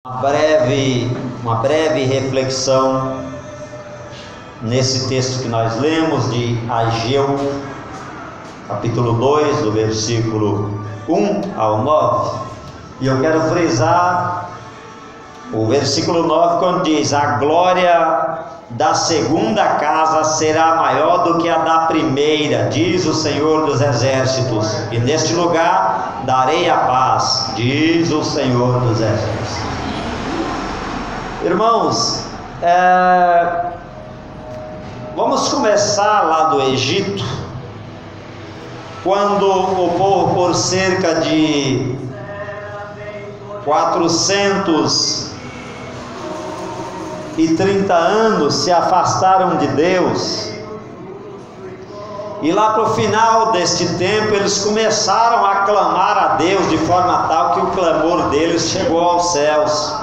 Uma breve reflexão nesse texto que nós lemos de Ageu, capítulo 2, do versículo 1 ao 9. E eu quero frisar o versículo 9, quando diz: a glória da segunda casa será maior do que a da primeira, diz o Senhor dos Exércitos, e neste lugar darei a paz, diz o Senhor dos Exércitos. Irmãos, vamos começar lá do Egito, quando o povo, por cerca de 430 anos, se afastaram de Deus, e lá para o final deste tempo eles começaram a clamar a Deus de forma tal que o clamor deles chegou aos céus.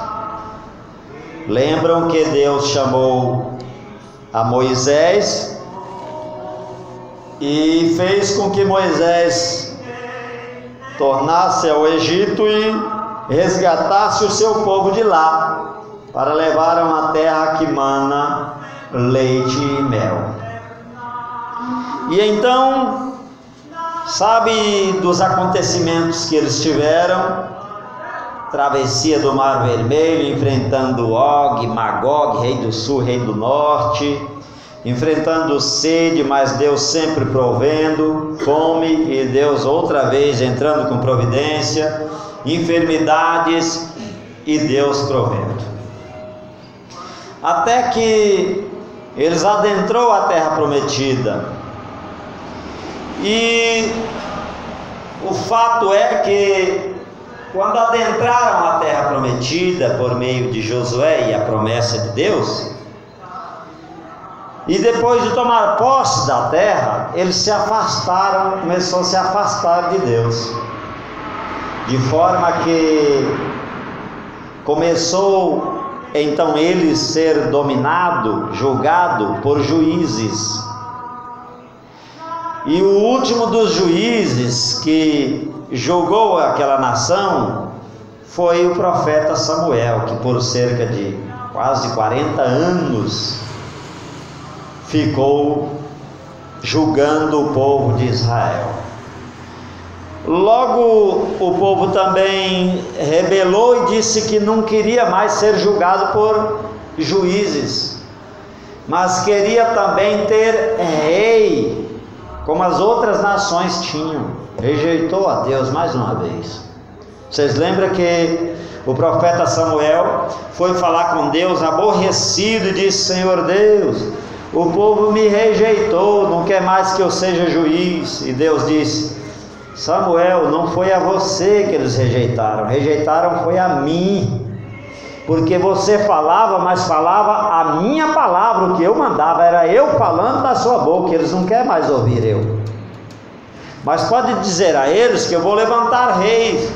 Lembram que Deus chamou a Moisés e fez com que Moisés tornasse ao Egito e resgatasse o seu povo de lá, para levar a uma terra que mana leite e mel. E então, sabe dos acontecimentos que eles tiveram? Travessia do Mar Vermelho, enfrentando Og, Magog, rei do sul, rei do norte, enfrentando sede, mas Deus sempre provendo, fome, e Deus outra vez entrando com providência, enfermidades, e Deus provendo. Até que eles adentrou a terra prometida. E o fato é que quando adentraram a terra prometida por meio de Josué e a promessa de Deus, e depois de tomar posse da terra, eles se afastaram, começou a se afastar de Deus, de forma que começou então ele ser dominado, julgado por juízes. E o último dos juízes que julgou aquela nação foi o profeta Samuel, que por cerca de quase 40 anos ficou julgando o povo de Israel. Logo o povo também rebelou e disse que não queria mais ser julgado por juízes, mas queria também ter rei, como as outras nações tinham. Rejeitou a Deus mais uma vez. Vocês lembram que o profeta Samuel foi falar com Deus aborrecido e disse: Senhor Deus, o povo me rejeitou, não quer mais que eu seja juiz. E Deus disse: Samuel, não foi a você que eles rejeitaram foi a mim, porque você falava, mas falava a minha palavra, o que eu mandava, era eu falando da sua boca, eles não querem mais ouvir eu. Mas pode dizer a eles que eu vou levantar reis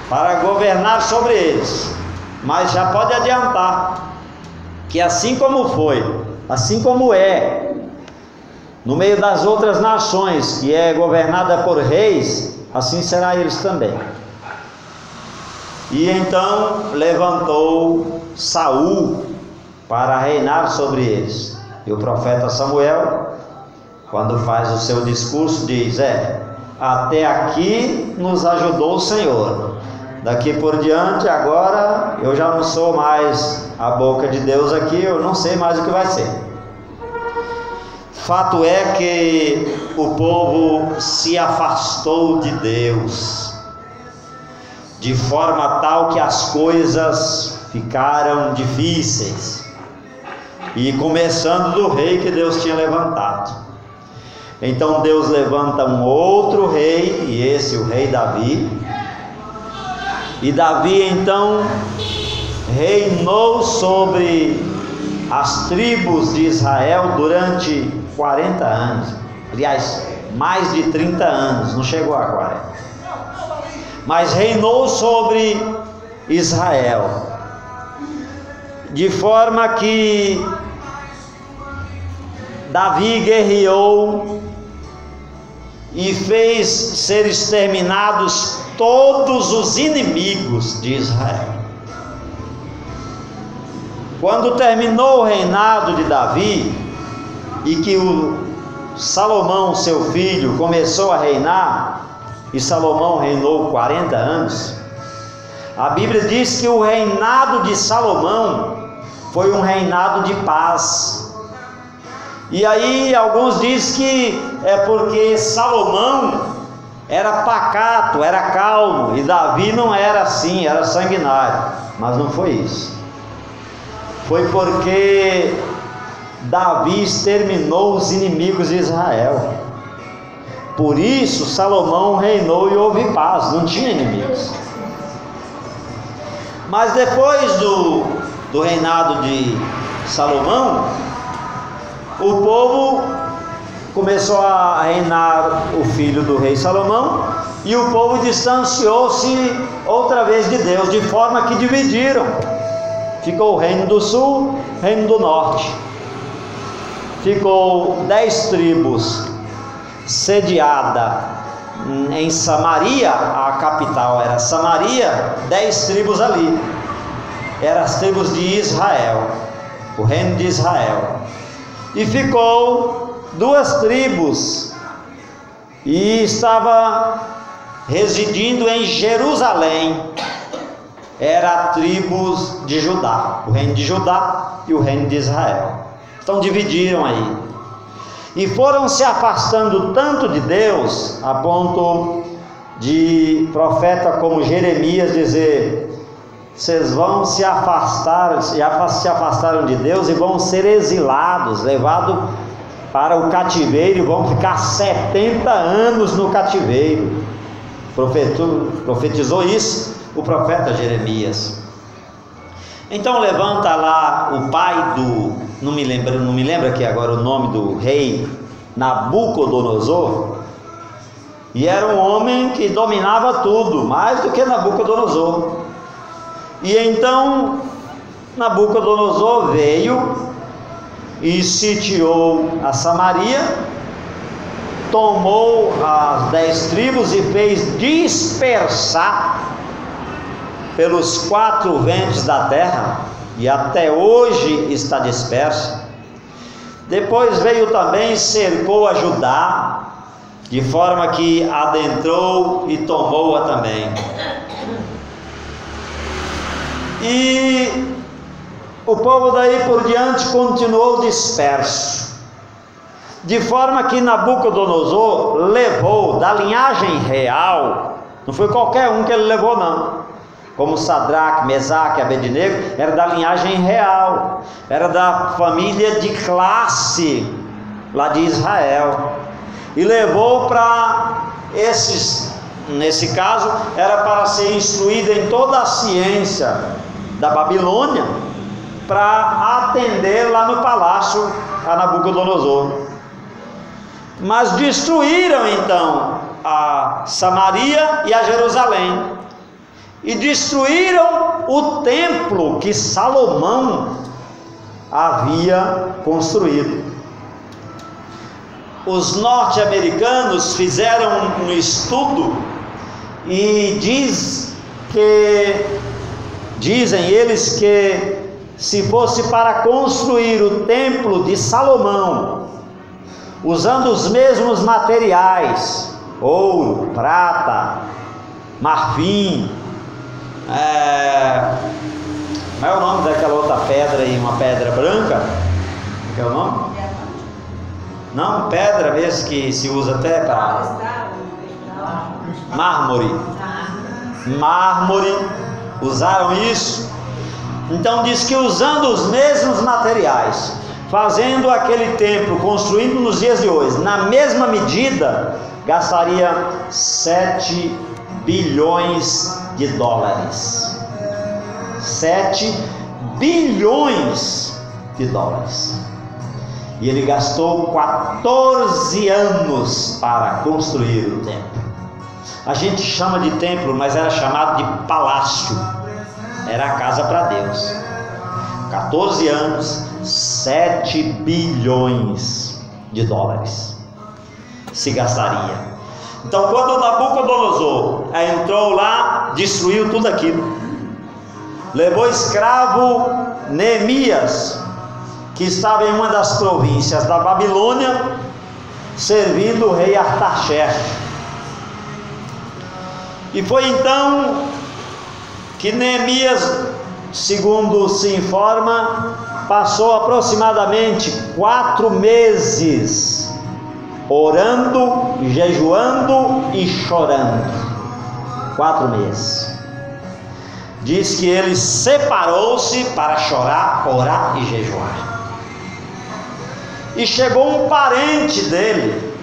para governar sobre eles, mas já pode adiantar que assim como foi, assim como é no meio das outras nações, que é governada por reis, assim será eles também. E então levantou Saul para reinar sobre eles. E o profeta Samuel, quando faz o seu discurso, diz: até aqui nos ajudou o Senhor, daqui por diante, agora eu já não sou mais a boca de Deus aqui, eu não sei mais o que vai ser. Fato é que o povo se afastou de Deus, de forma tal que as coisas ficaram difíceis, e começando do rei que Deus tinha levantado. Então Deus levanta um outro rei, e esse o rei Davi, e Davi então reinou sobre as tribos de Israel durante 40 anos, aliás, mais de 30 anos, não chegou a 40, mas reinou sobre Israel, de forma que Davi guerreou e fez ser exterminados todos os inimigos de Israel. quando terminou o reinado de Davi e que o Salomão, seu filho, começou a reinar, e Salomão reinou 40 anos, a Bíblia diz que o reinado de Salomão foi um reinado de paz. E aí alguns dizem que é porque Salomão era pacato, era calmo, e Davi não era assim, era sanguinário. Mas não foi isso. Foi porque Davi exterminou os inimigos de Israel. Por isso Salomão reinou e houve paz, não tinha inimigos. Mas depois do reinado de Salomão, o povo começou a reinar o filho do rei Salomão, e o povo distanciou-se outra vez de Deus, de forma que dividiram. Ficou o reino do sul, reino do norte. Ficou 10 tribos sediada em Samaria, a capital era Samaria, 10 tribos ali. Eram as tribos de Israel, o reino de Israel. E ficou 2 tribos, e estava residindo em Jerusalém. Era a tribo de Judá, o reino de Judá e o reino de Israel. Então dividiram aí, e foram se afastando tanto de Deus, a ponto de profeta como Jeremias dizer: vocês vão se afastar, já se afastaram de Deus e vão ser exilados, levados para o cativeiro, e vão ficar 70 anos no cativeiro. Profetizou isso o profeta Jeremias. Então levanta lá o pai do, não me lembro aqui agora o nome do rei, Nabucodonosor, e era um homem que dominava tudo, mais do que Nabucodonosor. E então Nabucodonosor veio e sitiou a Samaria, tomou as 10 tribos e fez dispersar pelos 4 ventos da terra, e até hoje está dispersa. Depois veio também, cercou a Judá, de forma que adentrou e tomou-a também. E o povo daí por diante continuou disperso, de forma que Nabucodonosor levou da linhagem real, não foi qualquer um que ele levou não, como Sadraque, Mesaque e Abednego, era da linhagem real, era da família de classe lá de Israel, e levou para esses, nesse caso, era para ser instruído em toda a ciência da Babilônia, para atender lá no palácio a Nabucodonosor. Mas destruíram então a Samaria e a Jerusalém, e destruíram o templo que Salomão havia construído. Os norte-americanos fizeram um estudo e dizem eles que se fosse para construir o templo de Salomão, usando os mesmos materiais, ouro, prata, marfim, qual é o nome daquela outra pedra aí, uma pedra branca? Qual é o nome? Não, pedra mesmo que se usa até para mármore. Mármore, usaram isso. Então diz que usando os mesmos materiais, fazendo aquele templo, construindo nos dias de hoje, na mesma medida, gastaria 7 bilhões de dólares. 7 bilhões de dólares. E ele gastou 14 anos para construir o templo. A gente chama de templo, mas era chamado de palácio. Era a casa para Deus. 14 anos, 7 bilhões de dólares se gastaria. Então quando Nabucodonosor entrou lá, destruiu tudo aquilo. levou escravo Neemias, que estava em uma das províncias da Babilônia, servindo o rei Artaxerxes. E foi então que Neemias, segundo se informa, passou aproximadamente 4 meses orando, jejuando e chorando. 4 meses. Diz que ele separou-se para chorar, orar e jejuar. E chegou um parente dele,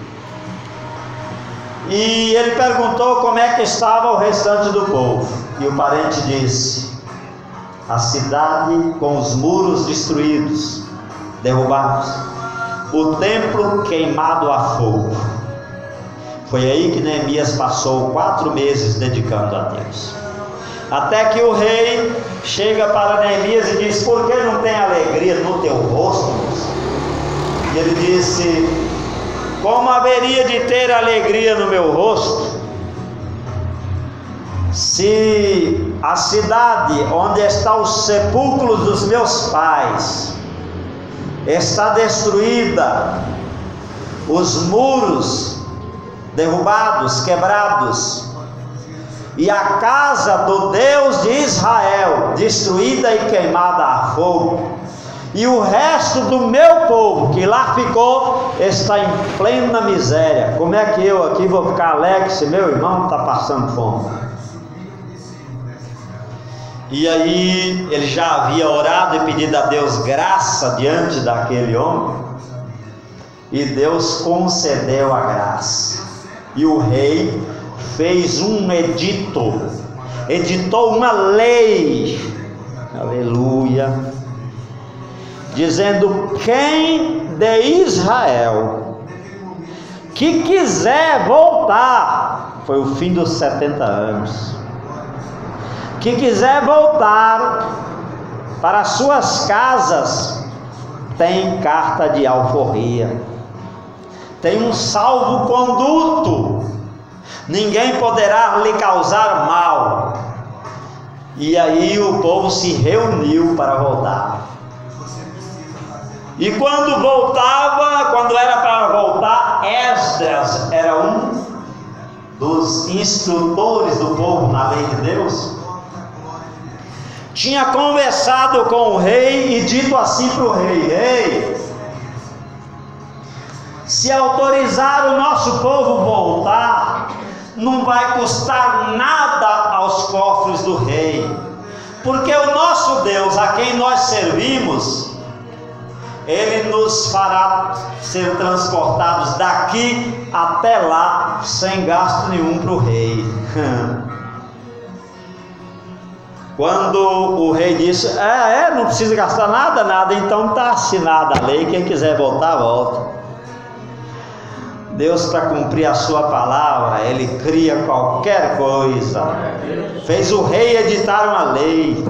e ele perguntou como é que estava o restante do povo. E o parente disse: a cidade com os muros destruídos, derrubados, o templo queimado a fogo. Foi aí que Neemias passou 4 meses dedicando a Deus. Até que o rei chega para Neemias e diz: por que não tem alegria no teu rosto? E ele disse: como haveria de ter alegria no meu rosto, se a cidade onde estão os sepulcros dos meus pais está destruída, os muros derrubados, quebrados, e a casa do Deus de Israel destruída e queimada a fogo, e o resto do meu povo que lá ficou está em plena miséria. Como é que eu aqui vou ficar alegre se meu irmão está passando fome? E aí ele já havia orado e pedido a Deus graça diante daquele homem, e Deus concedeu a graça. E o rei fez um edito, editou uma lei, aleluia, dizendo: quem de Israel que quiser voltar, foi o fim dos 70 anos, que quiser voltar para suas casas, tem carta de alforria, tem um salvo-conduto, ninguém poderá lhe causar mal. E aí o povo se reuniu para voltar. E quando voltava, quando era para voltar, Esdras era um dos instrutores do povo na lei de Deus, tinha conversado com o rei e dito assim para o rei: rei, se autorizar o nosso povo voltar, não vai custar nada aos cofres do rei, porque o nosso Deus, a quem nós servimos, Ele nos fará ser transportados daqui até lá, sem gasto nenhum para o rei. Quando o rei disse: não precisa gastar nada, então está assinada a lei, quem quiser voltar, volta. Deus, para cumprir a sua palavra, Ele cria qualquer coisa. Fez o rei editar uma lei.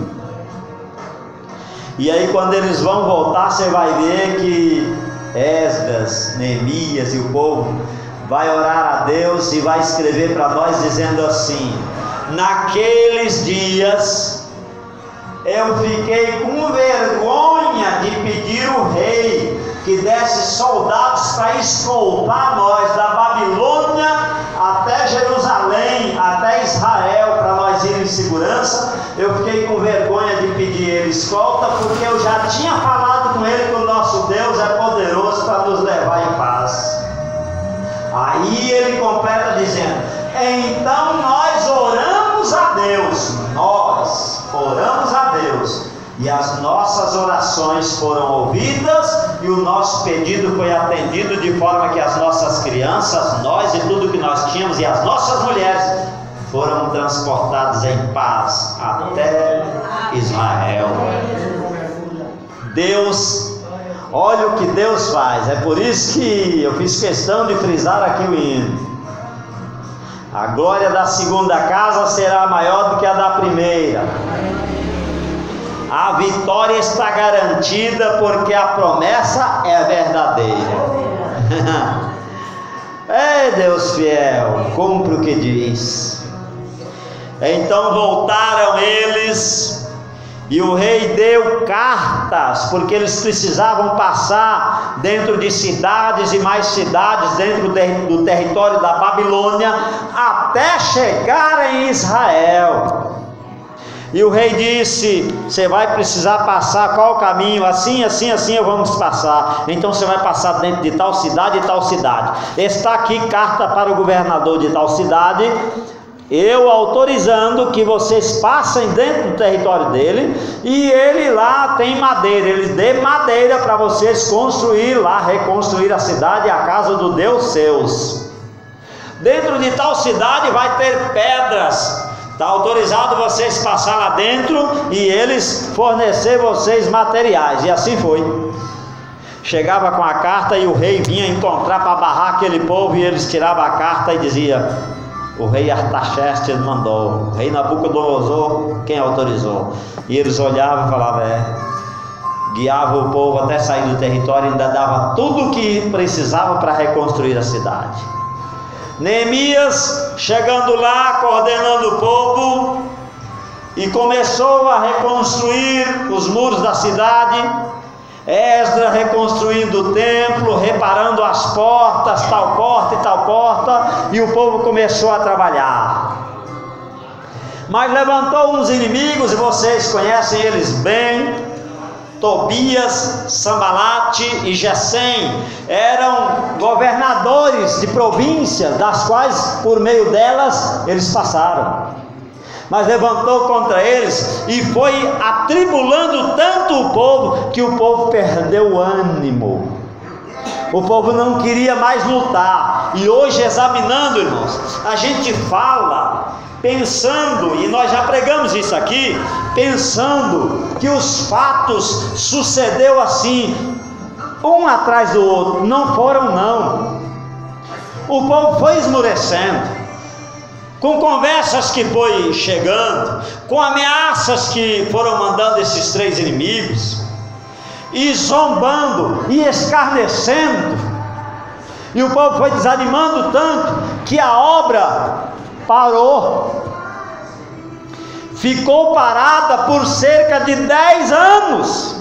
E aí quando eles vão voltar, você vai ver que Esdras, Neemias e o povo vai orar a Deus e vai escrever para nós dizendo assim: naqueles dias eu fiquei com vergonha de pedir o rei que desse soldados para escoltar nós da Babilônia até Jerusalém, até Israel, para nós ir em segurança. Eu fiquei com vergonha de pedir ele escolta, porque eu já tinha falado com ele que o nosso Deus é poderoso para nos levar em paz. Aí ele completa dizendo: então nós oramos a Deus, e as nossas orações foram ouvidas, e o nosso pedido foi atendido, de forma que as nossas crianças, nós e tudo que nós tínhamos, e as nossas mulheres foram transportados em paz até Israel. Deus, olha o que Deus faz. É por isso que eu fiz questão de frisar aqui o hino: a glória da segunda casa será maior do que a da primeira. A vitória está garantida, porque a promessa é verdadeira. É Deus fiel, cumpre o que diz. Então voltaram eles E o rei deu cartas, porque eles precisavam passar dentro de cidades e mais cidades, dentro do território da Babilônia, até chegar em Israel. E o rei disse: você vai precisar passar qual caminho? Assim, assim, assim vamos passar. Então você vai passar dentro de tal cidade e tal cidade. Está aqui carta para o governador de tal cidade, eu autorizando que vocês passem dentro do território dele, e ele lá tem madeira, ele dê madeira para vocês construir lá, reconstruir a cidade e a casa do Deus seus. Dentro de tal cidade vai ter pedras, está autorizado vocês passar lá dentro e eles fornecer vocês materiais. E assim foi. Chegava com a carta e o rei vinha encontrar para barrar aquele povo, e eles tiravam a carta e dizia: o rei Artaxerxes mandou, o rei Nabucodonosor quem autorizou. E eles olhavam e falavam: guiava o povo até sair do território e ainda dava tudo o que precisava para reconstruir a cidade. Neemias chegando lá, coordenando o povo, e começou a reconstruir os muros da cidade. Esdras reconstruindo o templo, reparando as portas, tal porta e tal porta, e o povo começou a trabalhar. Mas levantou uns inimigos, e vocês conhecem eles bem: Tobias, Sambalate e Gesem. Eram governadores de províncias, das quais por meio delas eles passaram. Mas levantou contra eles e foi atribulando tanto o povo, que o povo perdeu o ânimo. O povo não queria mais lutar. E hoje, examinando, irmãos, a gente fala pensando, e nós já pregamos isso aqui, pensando que os fatos sucedeu assim, um atrás do outro. Não foram, não. O povo foi esmorecendo, com conversas que foi chegando, com ameaças que foram mandando esses três inimigos, e zombando e escarnecendo, e o povo foi desanimando tanto que a obra parou. Ficou parada por cerca de 10 anos.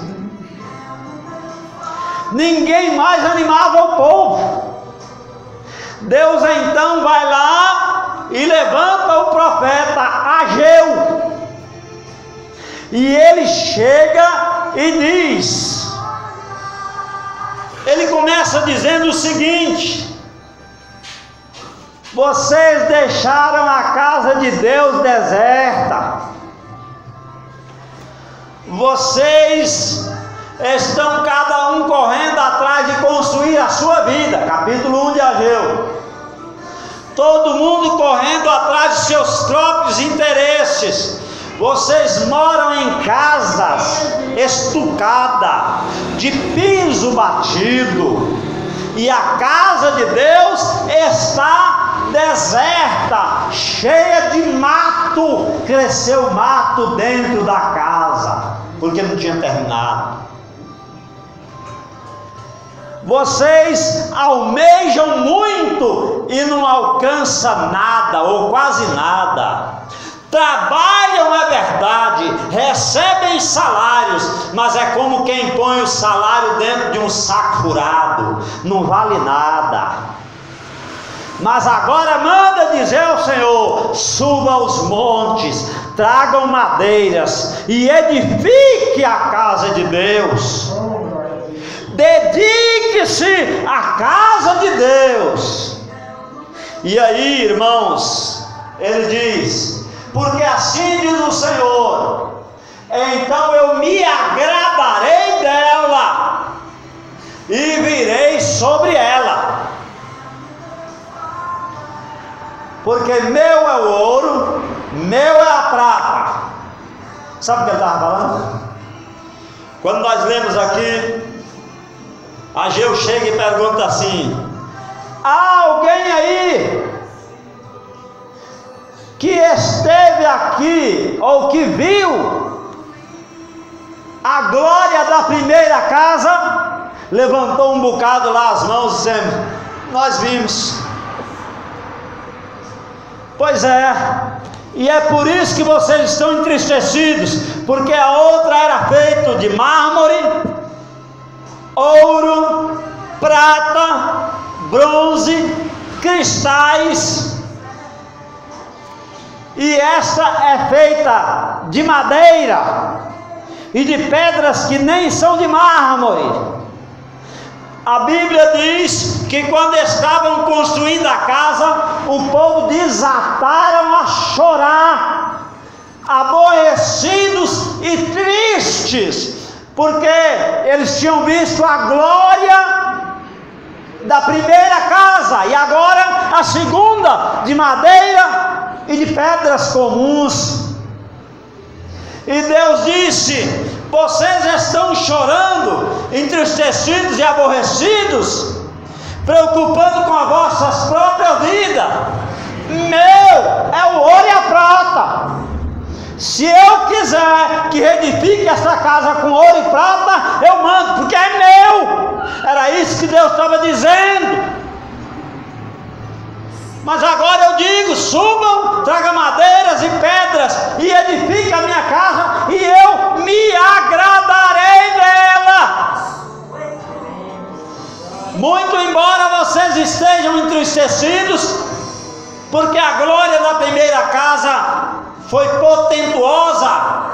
Ninguém mais animava o povo. Deus então vai lá e levanta o profeta Ageu, e ele chega e diz, ele começa dizendo o seguinte: vocês deixaram a casa de Deus deserta, vocês estão cada um correndo atrás de construir a sua vida. Capítulo 1 de Ageu. Todo mundo correndo atrás de seus próprios interesses. Vocês moram em casas estucadas, de piso batido, e a casa de Deus está deserta, cheia de mato. Cresceu mato dentro da casa, porque não tinha terminado. Vocês almejam muito e não alcançam nada, ou quase nada. Trabalham, é verdade, recebem salários, mas é como quem põe o salário dentro de um saco furado, não vale nada. Mas agora manda dizer ao Senhor: suba aos montes, tragam madeiras e edifique a casa de Deus. Dedique-se à casa de Deus. E aí, irmãos, ele diz: porque assim diz o Senhor, então eu me agradarei dela e virei sobre ela, porque meu é o ouro, meu é a prata. Sabe o que ele estava falando? Quando nós lemos aqui, Ageu chega e pergunta assim: há alguém aí que esteve aqui, ou que viu a glória da primeira casa? Levantou um bocado lá as mãos, dizendo: nós vimos. Pois é, e é por isso que vocês estão entristecidos, porque a outra era feita de mármore, ouro, prata, bronze, cristais, e esta é feita de madeira e de pedras que nem são de mármore. A Bíblia diz que quando estavam construindo a casa, o povo desataram a chorar, aborrecidos e tristes, porque eles tinham visto a glória da primeira casa, e agora a segunda, de madeira e de pedras comuns. E Deus disse: vocês estão chorando, entristecidos e aborrecidos, preocupando com as vossas próprias vidas. Meu é o ouro e a prata. Se eu quiser que edifique esta casa com ouro e prata, eu mando, porque é meu. Era isso que Deus estava dizendo. Mas agora eu digo: subam, tragam madeiras e pedras e edifiquem a minha casa, e eu me agradarei dela. Muito embora vocês estejam entristecidos, porque a glória da primeira casa foi portentosa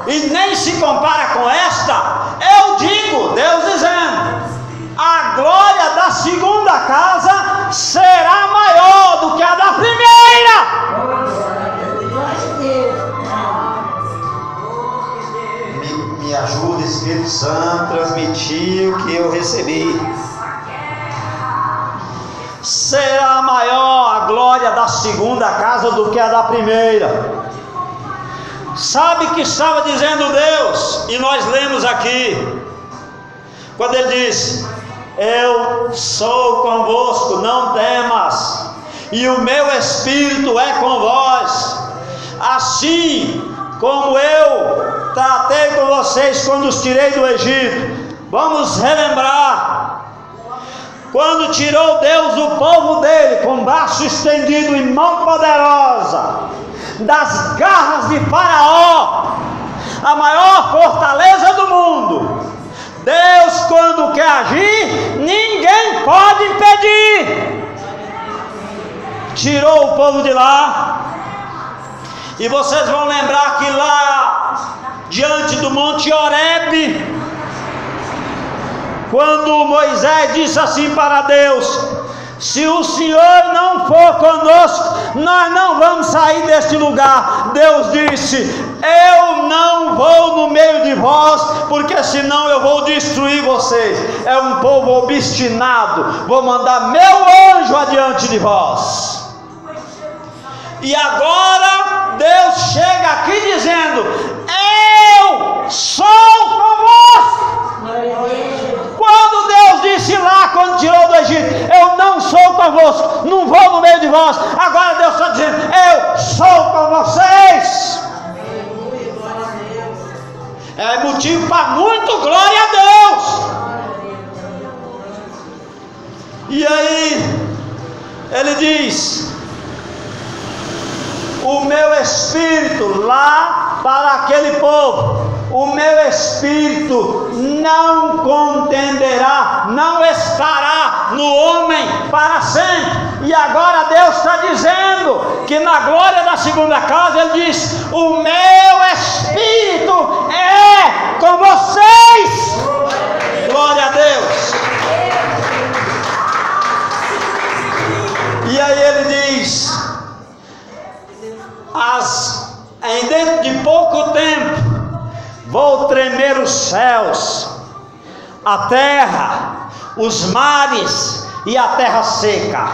e nem se compara com esta, eu digo, Deus dizendo, a glória da segunda casa será maior do que a da primeira. Me ajuda, Espírito Santo, transmitir o que eu recebi. Será maior a glória da segunda casa do que a da primeira. Sabe o que estava dizendo Deus? E nós lemos aqui, quando Ele disse: eu sou convosco, não temas, e o meu Espírito é com vós, assim como eu tratei com vocês quando os tirei do Egito. Vamos relembrar, quando tirou Deus o povo dele, com braço estendido e mão poderosa, das garras de Faraó, a maior fortaleza do mundo. Deus, quando quer agir, ninguém pode impedir. Tirou o povo de lá, e vocês vão lembrar que lá diante do Monte Horebe, quando Moisés disse assim para Deus: se o Senhor não for conosco, nós não vamos sair deste lugar. Deus disse: eu não vou no meio de vós, porque senão eu vou destruir vocês. É um povo obstinado, vou mandar meu anjo adiante de vós. E agora Deus chega aqui dizendo: eu sou convosco. Quando Deus disse lá, quando tirou do Egito: eu não sou convosco, não vou no meio de vós, agora Deus está dizendo: eu sou com vocês. É motivo para muito glória a Deus. E aí Ele diz: o meu Espírito lá para aquele povo, o meu Espírito não contenderá, não estará no homem para sempre. E agora Deus está dizendo que na glória da segunda casa Ele diz: o meu Espírito é com vocês. Glória a Deus. E aí Ele diz: em dentro de pouco tempo vou tremer os céus, a terra, os mares e a terra seca.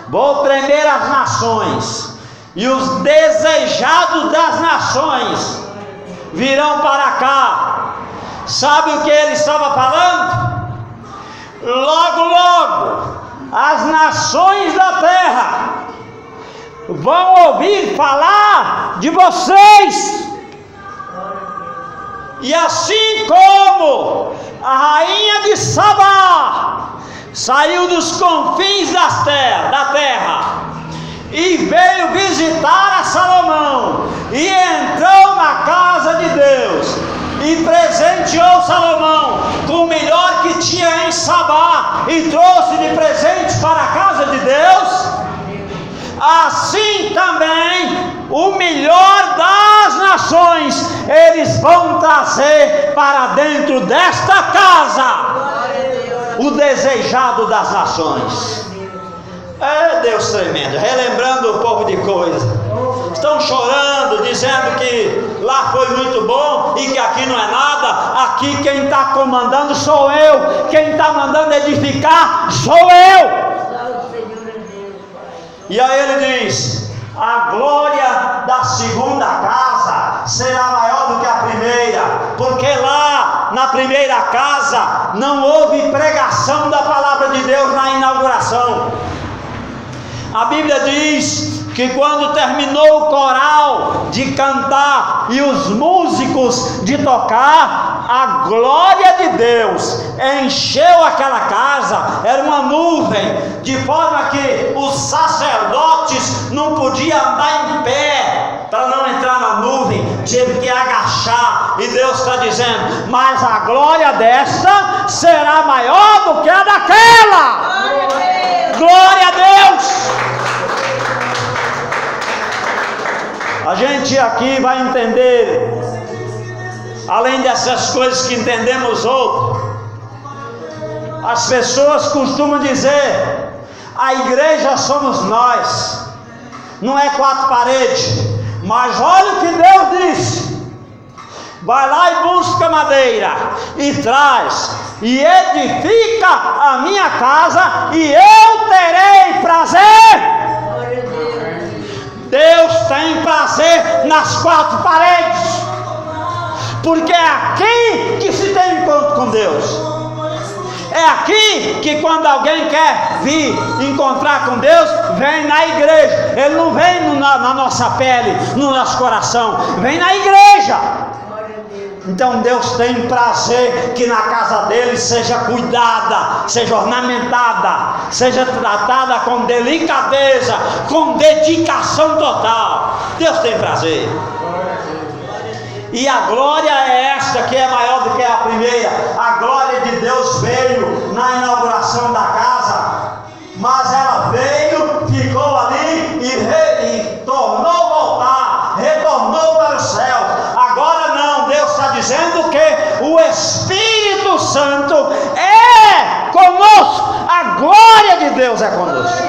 Vou tremer as nações, e os desejados das nações virão para cá. Sabe o que ele estava falando? Logo, logo, as nações da terra vão ouvir falar de vocês. E assim como a rainha de Sabá saiu dos confins da terra e veio visitar a Salomão e entrou na casa de Deus, e presenteou Salomão com o melhor que tinha em Sabá e trouxe de presente para a casa de Deus, assim também o melhor das nações eles vão trazer para dentro desta casa, o desejado das nações. É Deus tremendo, relembrando um pouco de coisa. Estão chorando, dizendo que lá foi muito bom e que aqui não é nada. Aqui quem está comandando sou eu, quem está mandando edificar sou eu. E aí ele diz: a glória da segunda casa será maior do que a primeira, porque lá na primeira casa não houve pregação da palavra de Deus na inauguração. A Bíblia diz que quando terminou o coral de cantar e os músicos de tocar, a glória de Deus encheu aquela casa. Era uma nuvem, de forma que os sacerdotes não podiam andar em pé para não entrar na nuvem, teve que agachar. E Deus está dizendo: mas a glória desta será maior do que a daquela. Glória a Deus. A gente aqui vai entender, além dessas coisas que entendemos outro, as pessoas costumam dizer: a igreja somos nós, não é quatro paredes. Mas olha o que Deus disse: vai lá e busca madeira e traz e edifica a minha casa e eu terei prazer. Deus tem prazer nas quatro paredes, porque é aqui que se tem encontro com Deus. É aqui que quando alguém quer vir encontrar com Deus, vem na igreja. Ele não vem na nossa pele, no nosso coração, vem na igreja. Então Deus tem prazer que na casa dele seja cuidada, seja ornamentada, seja tratada com delicadeza, com dedicação total. Deus tem prazer. E a glória é esta, que é maior do que a primeira. A glória de Deus veio na inauguração da casa, mas ela veio, ficou ali e tornou voltar, retornou para o céu. Agora não, Deus está dizendo que o Espírito Santo é conosco, a glória de Deus é conosco.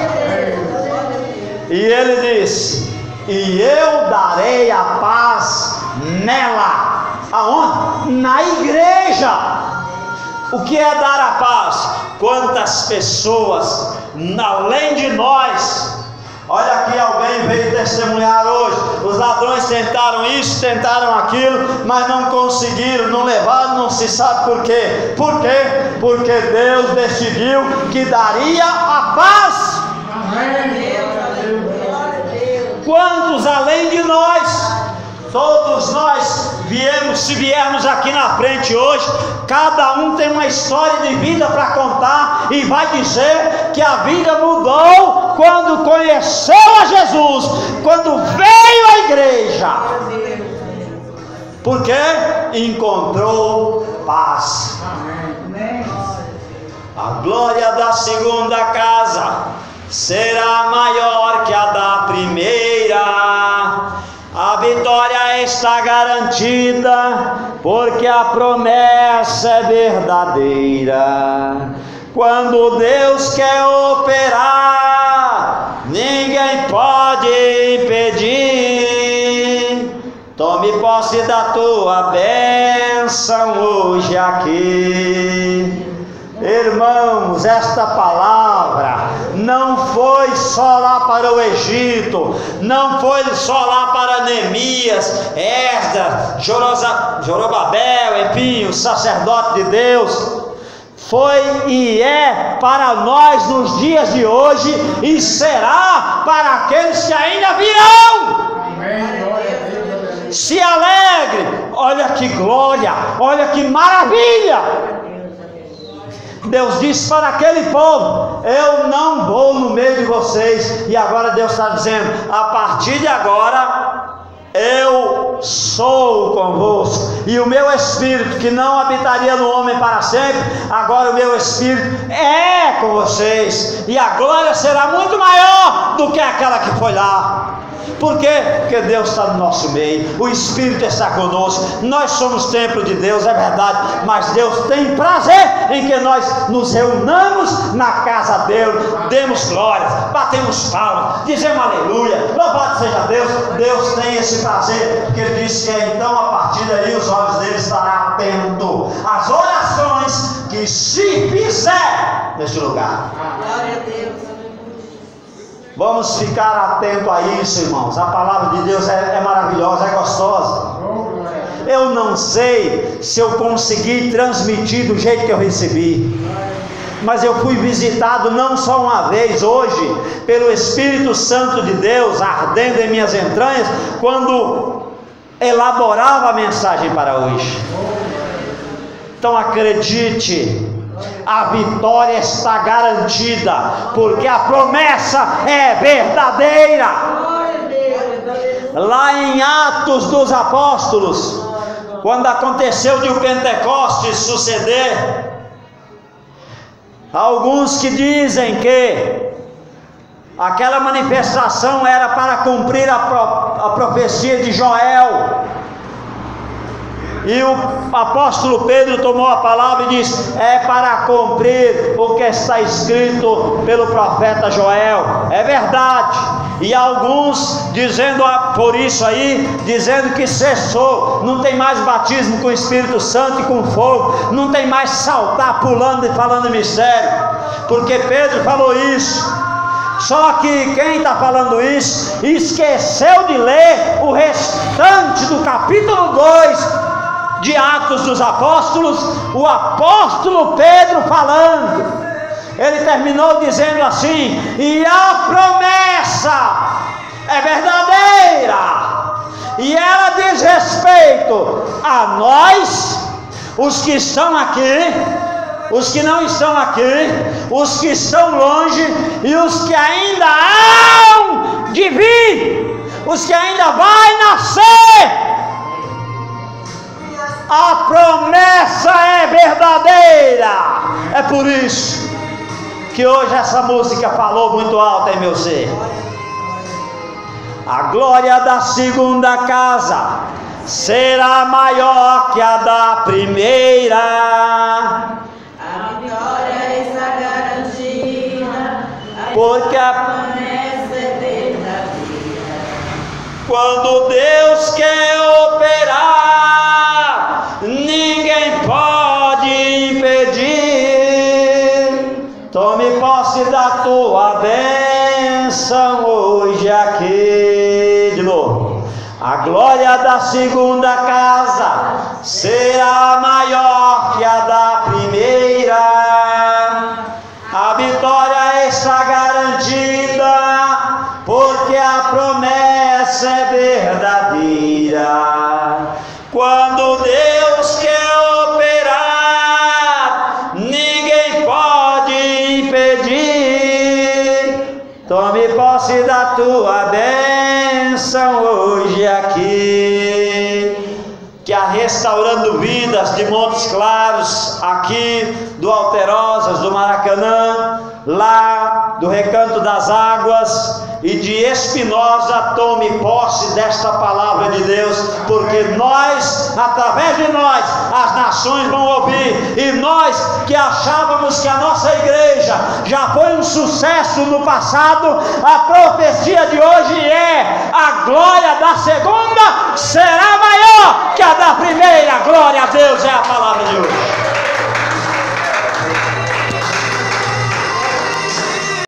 E ele diz: e eu darei a paz nela. Aonde? Na igreja. O que é dar a paz? Quantas pessoas, além de nós, olha aqui, alguém veio testemunhar hoje, os ladrões tentaram isso, tentaram aquilo, mas não conseguiram, não levaram, não se sabe por quê. Por quê? Porque Deus decidiu que daria a paz. Quantos além de nós? Todos nós viemos, se viermos aqui na frente hoje, cada um tem uma história de vida para contar e vai dizer que a vida mudou quando conheceu a Jesus, quando veio à igreja, porque encontrou paz. A glória da segunda casa será maior que a da primeira. A vitória está garantida, porque a promessa é verdadeira. Quando Deus quer operar, ninguém pode impedir. Tome posse da tua bênção hoje aqui. Irmãos, esta palavra não foi só lá para o Egito, não foi só lá para Neemias, Esdras, Zorobabel, enfim, o sacerdote de Deus. Foi e é para nós nos dias de hoje, e será para aqueles que ainda virão. Se alegre, olha que glória, olha que maravilha. Deus disse para aquele povo: eu não vou no meio de vocês. E agora Deus está dizendo: a partir de agora eu sou convosco, e o meu Espírito, que não habitaria no homem para sempre, agora o meu Espírito é com vocês, e a glória será muito maior do que aquela que foi lá. Por quê? Porque Deus está no nosso meio, o Espírito está conosco, nós somos templo de Deus, é verdade, mas Deus tem prazer em que nós nos reunamos na casa dele, demos glórias, batemos palmas, dizemos aleluia, louvado seja Deus. Deus tem esse prazer, porque ele disse que então a partir daí os olhos dele estarão atentos às orações que se fizer neste lugar. Glória a Deus. Vamos ficar atento a isso, irmãos. A palavra de Deus é maravilhosa, é gostosa. Eu não sei se eu consegui transmitir do jeito que eu recebi, mas eu fui visitado não só uma vez hoje, pelo Espírito Santo de Deus ardendo em minhas entranhas, quando elaborava a mensagem para hoje. Então acredite, a vitória está garantida, porque a promessa é verdadeira. Lá em Atos dos Apóstolos, quando aconteceu de o Pentecostes suceder, alguns que dizem que aquela manifestação era para cumprir a profecia de Joel, e o apóstolo Pedro tomou a palavra e disse: é para cumprir o que está escrito pelo profeta Joel. É verdade. E alguns dizendo por isso aí, dizendo que cessou, não tem mais batismo com o Espírito Santo e com fogo, não tem mais saltar, pulando e falando mistério, porque Pedro falou isso. Só que quem está falando isso esqueceu de ler o restante do capítulo 2 de Atos dos Apóstolos, o apóstolo Pedro falando. Ele terminou dizendo assim: e a promessa é verdadeira, e ela diz respeito a nós, os que estão aqui, os que não estão aqui, os que estão longe e os que ainda hão de vir, os que ainda vai nascer. A promessa é verdadeira. É por isso que hoje essa música falou muito alto em meu ser. A glória da segunda casa será maior que a da primeira. A vitória está garantida, porque a promessa é verdadeira. Quando Deus quer operar, ninguém pode impedir. Tome posse da tua bênção hoje aqui. De novo. A glória da segunda casa será maior que a da primeira. A vitória está garantida, porque a promessa é verdadeira. Quando Deus quer operar, ninguém pode impedir. Tome posse da tua bênção hoje aqui. Que a Restaurando Vidas de Montes Claros, aqui do Alterosas, do Maracanã, lá do Recanto das Águas e de Espinosa, tome posse desta palavra de Deus, porque nós, através de nós, as nações vão ouvir. E nós que achávamos que a nossa igreja já foi um sucesso no passado, a profecia de hoje é: a glória da segunda será maior que a da primeira. Glória a Deus, é a palavra de hoje.